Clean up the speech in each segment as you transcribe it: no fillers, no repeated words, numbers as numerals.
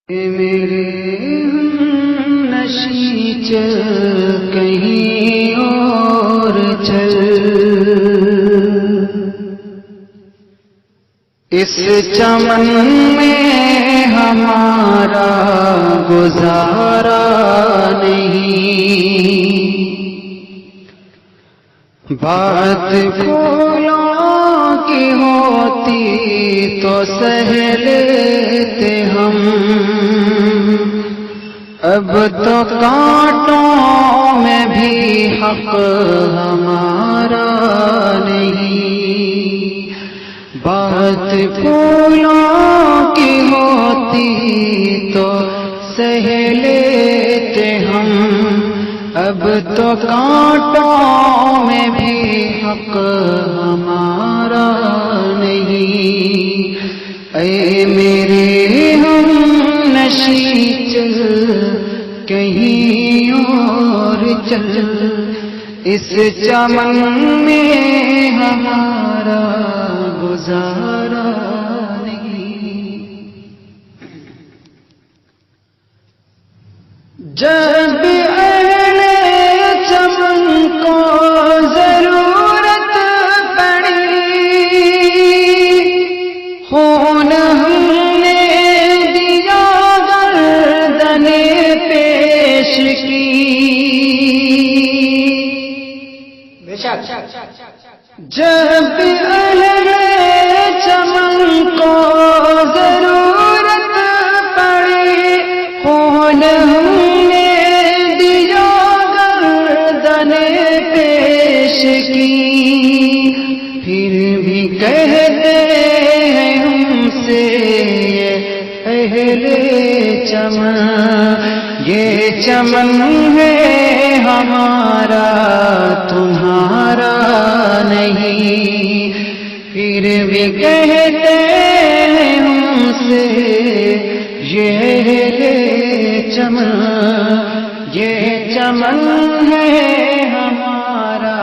میرے نشی چل کہیں اور چل، اس چمن میں ہمارا گزارا نہیں، بات پھولوں کی ہوتی تو سہ لیتے ہم، اب تو کانٹوں میں بھی حق ہمارا نہیں، بات پھولوں کی ہوتی تو سہ لیتے ہم، اب تو کانٹوں میں بھی حق ہمارا نہیں، اے میرے ہم نشی چل کہیں اور چل، اس چمن میں ہمارا گزارا نہیں، جب اہل چمن کو ضرورت پڑی، خون ہم نے دیا گردن پیش کی، جب اہل چمن کو ضرورت پڑی، خون ہم نے دیا گردن پیش کی، پھر بھی کہتے ہیں ہم سے اہل چمن، یہ چمن ہے ہمارا تمہارا نہیں، پھر بھی کہتے ہیں ہم سے یہ چمن، یہ چمن ہے ہمارا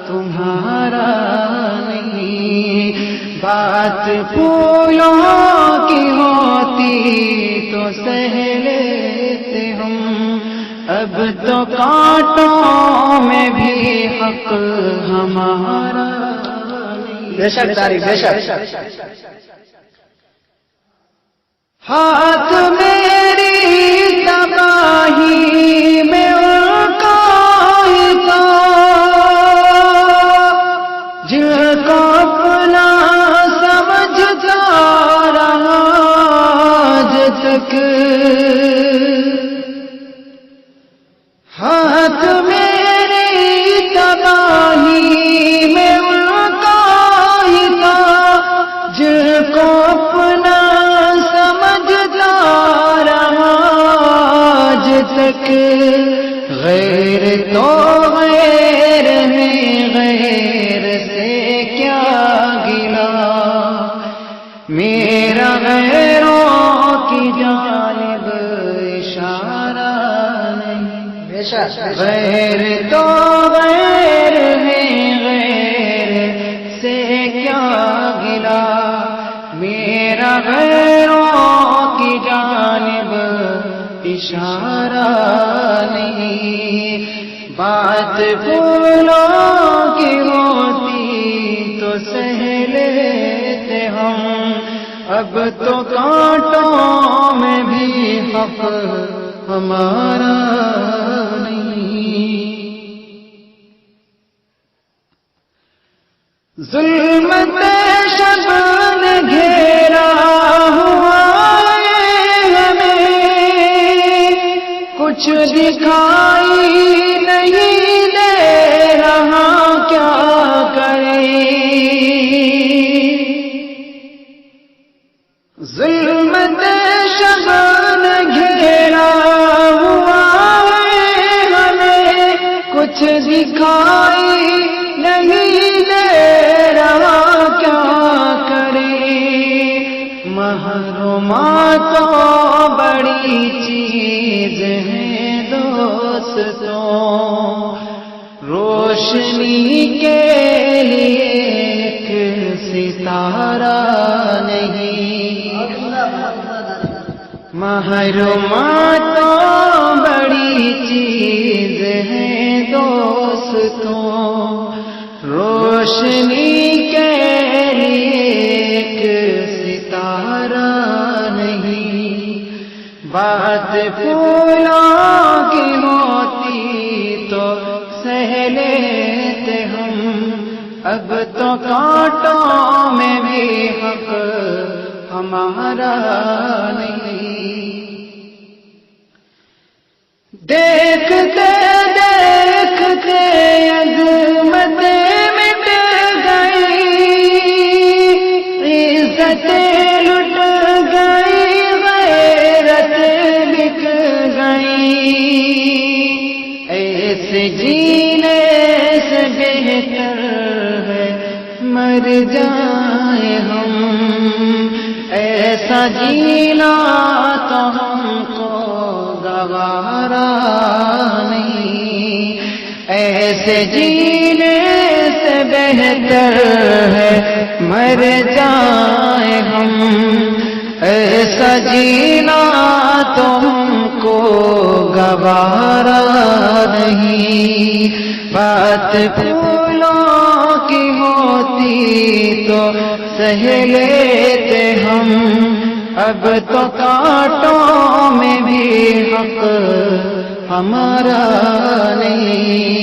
تمہارا نہیں، بات پھولوں کی ہوتی تو سہ لیتے ہم، اب تو کانٹوں میں بھی حق ہمارا نہیں، بے شک تاریخ بے شک ہاتھ میری تباہی میں ان کا ہی تھا، جن کو اپنا سمجھتا رہا آج تک، ہاتھ میری تباہی میں ان کا ہی تھا، جن کو اپنا سمجھتا رہا آج تک، غیر تو غیر ہے، غیر سے کیا گلا، میرا غیروں کی جانب اشارہ نہیں، بے شک غیر تو غیر ہے، غیر سے کیا گلا، میرا غیروں کی جانب اشارہ نہیں، بات پھولوں کی ہوتی تو سہ لیتے ہم، اب تو کانٹوں میں بھی حق ہمارا نہیں، ظلمت شب نے گھیرا ہوا ہے ہمیں، کچھ دکھائی نہیں دے رہا کیا کریں، ظلمت شب نے گھیرا ہوا ہے ہمیں، کچھ دکھائی نہیں دے رہا کیا کریں، محرومات تو بڑی چیز ہے دوستوں، روشنی کے لیے ایک ستارہ نہیں، محروما تو بڑی چیز ہے دوستوں، روشنی کے لیے ایک ستارہ نہیں، بات پھولوں کی ہوتی تو سہ لیتے ہم، اب تو کانٹوں میں بھی حق ہمارا نہیں۔ دیکھتے دیکھتے عظمتیں مٹ گئی، عزتیں لٹ گئی، غیرتیں بک گئی، ایسے جینے سے بہتر ہے مر جائیں ہم، ایسا جینا تو ہم کو گوارا نہیں، ایسے جینے سے بہتر ہے مر جائیں ہم، ایسا جینا تو ہم کو گوارا نہیں، بات پھولوں کی ہوتی تو سہ لیتے ہم، اب تو کانٹوں میں بھی حق ہمارا نہیں۔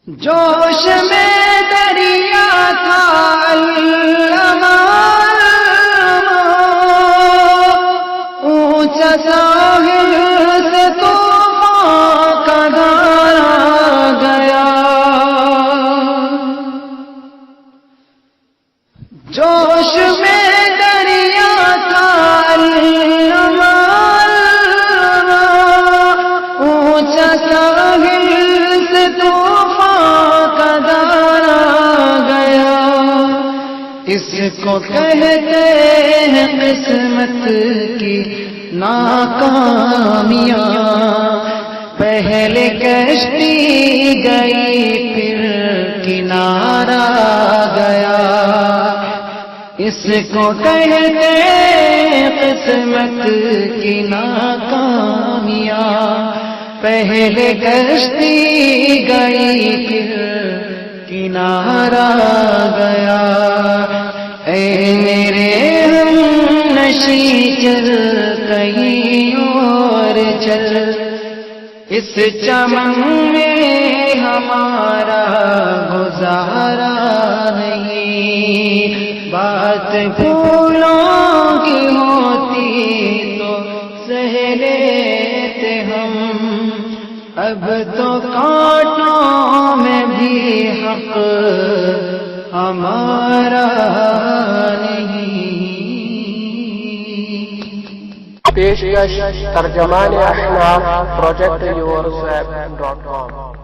جوش میں دریا تھا علامہ، اونچا ساحل سے طوفان کا دھارا گیا، جوش میں دریا تھا علامہ، اونچا ساحل سے طوفان کا دھارا گیا، اس کو کہتے ہیں قسمت کی ناکامیاں، پہلے کشتی گئی پھر کنارہ گیا، اس کو کہتے ہیں قسمت کی ناکامیاں، پہلے کشتی گئی پھر کنارہ گیا، اے میرے ہم نشیں چل کہیں اور چل، اس چمن میں ہمارا گزارا نہیں، بات پھولوں کی ہوتی تو سہ لیتے ہم، اب تو کانٹوں میں بھی حق ہمارا نہیں۔ پیشکش ترجمان اشناف پروجیکٹ yours app.com